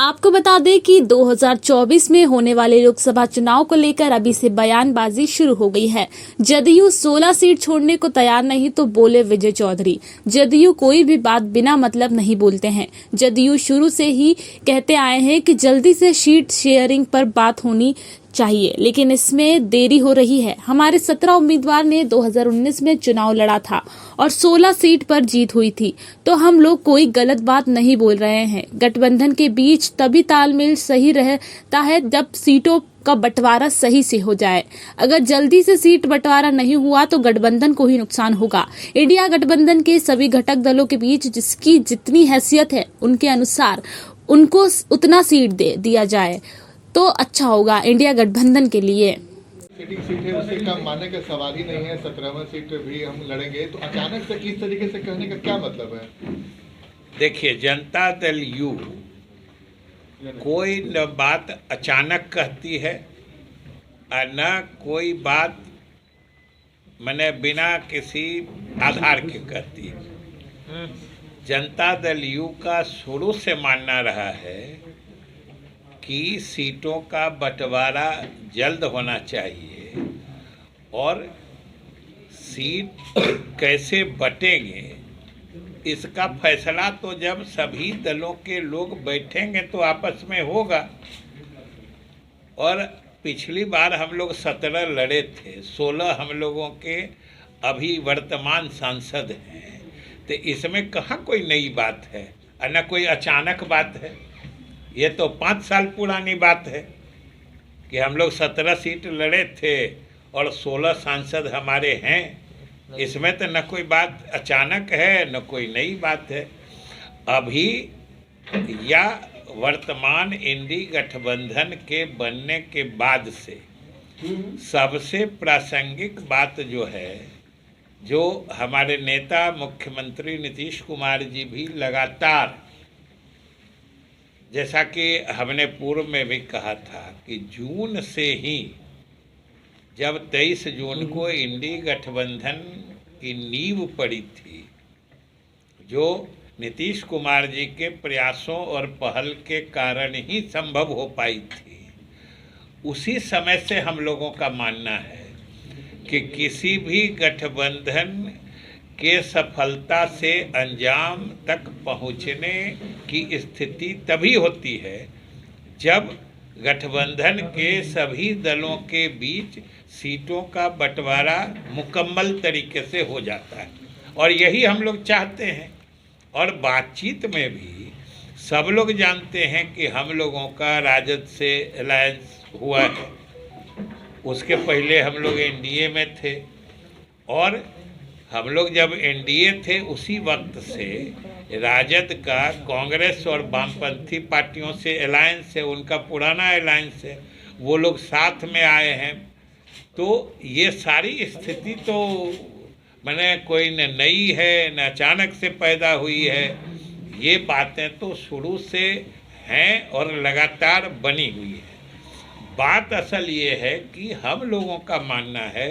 आपको बता दें कि 2024 में होने वाले लोकसभा चुनाव को लेकर अभी से बयानबाजी शुरू हो गई है। जदयू 16 सीट छोड़ने को तैयार नहीं, तो बोले विजय चौधरी। जदयू कोई भी बात बिना मतलब नहीं बोलते हैं। जदयू शुरू से ही कहते आए हैं कि जल्दी से सीट शेयरिंग पर बात होनी चाहिए, लेकिन इसमें देरी हो रही है। हमारे 17 उम्मीदवार ने 2019 में चुनाव लड़ा था और 16 सीट पर जीत हुई थी, तो हम लोग कोई गलत बात नहीं बोल रहे हैं। गठबंधन के बीच तभी तालमेल सही रहता है जब सीटों का बंटवारा सही से हो जाए। अगर जल्दी से सीट बंटवारा नहीं हुआ तो गठबंधन को ही नुकसान होगा। इंडिया गठबंधन के सभी घटक दलों के बीच जिसकी जितनी हैसियत है उनके अनुसार उनको उतना सीट दे दिया जाए तो अच्छा होगा इंडिया गठबंधन के लिए। सिटिंग सीट है, उससे कम मानने का सवाल ही नहीं है। 17वां सीट भी हम लड़ेंगे, तो अचानक से किस तरीके से कहने का क्या मतलब है? देखिए, जनता दल यू कोई न बात अचानक कहती है और न कोई बात मैंने बिना किसी आधार के कहती है। जनता दल यू का शुरू से मानना रहा है कि सीटों का बंटवारा जल्द होना चाहिए और सीट कैसे बटेंगे इसका फैसला तो जब सभी दलों के लोग बैठेंगे तो आपस में होगा। और पिछली बार हम लोग 17 लड़े थे, 16 हम लोगों के अभी वर्तमान सांसद हैं, तो इसमें कहाँ कोई नई बात है और न कोई अचानक बात है। ये तो 5 साल पुरानी बात है कि हम लोग 17 सीट लड़े थे और 16 सांसद हमारे हैं। इसमें तो न कोई बात अचानक है न कोई नई बात है। अभी या वर्तमान इंडी गठबंधन के बनने के बाद से सबसे प्रासंगिक बात जो है, जो हमारे नेता मुख्यमंत्री नीतीश कुमार जी भी लगातार, जैसा कि हमने पूर्व में भी कहा था कि जून से ही, जब 23 जून को इंडी गठबंधन की नींव पड़ी थी, जो नीतीश कुमार जी के प्रयासों और पहल के कारण ही संभव हो पाई थी, उसी समय से हम लोगों का मानना है कि किसी भी गठबंधन के सफलता से अंजाम तक पहुंचने की स्थिति तभी होती है जब गठबंधन के सभी दलों के बीच सीटों का बंटवारा मुकम्मल तरीके से हो जाता है। और यही हम लोग चाहते हैं। और बातचीत में भी सब लोग जानते हैं कि हम लोगों का राजद से अलायंस हुआ है। उसके पहले हम लोग एनडीए में थे और हम लोग जब एनडीए थे उसी वक्त से राजद का कांग्रेस और वामपंथी पार्टियों से अलायंस है, उनका पुराना अलायंस है, वो लोग साथ में आए हैं। तो ये सारी स्थिति तो मैंने कोई न नई है न अचानक से पैदा हुई है। ये बातें तो शुरू से हैं और लगातार बनी हुई है। बात असल ये है कि हम लोगों का मानना है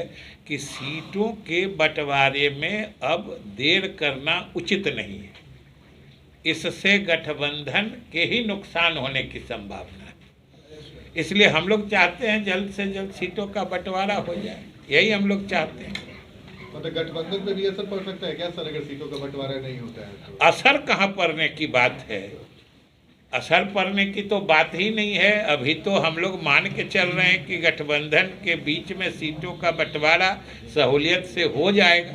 कि सीटों के बंटवारे में अब देर करना उचित नहीं है। इससे गठबंधन के ही नुकसान होने की संभावना है। इसलिए हम लोग चाहते हैं जल्द से जल्द सीटों का बंटवारा हो जाए, यही हम लोग चाहते हैं। मतलब गठबंधन पे भी असर पड़ सकता है क्या सर, अगर सीटों का बंटवारा नहीं होता है तो? असर कहाँ पड़ने की बात है, असर पड़ने की तो बात ही नहीं है। अभी तो हम लोग मान के चल रहे हैं कि गठबंधन के बीच में सीटों का बंटवारा सहूलियत से हो जाएगा।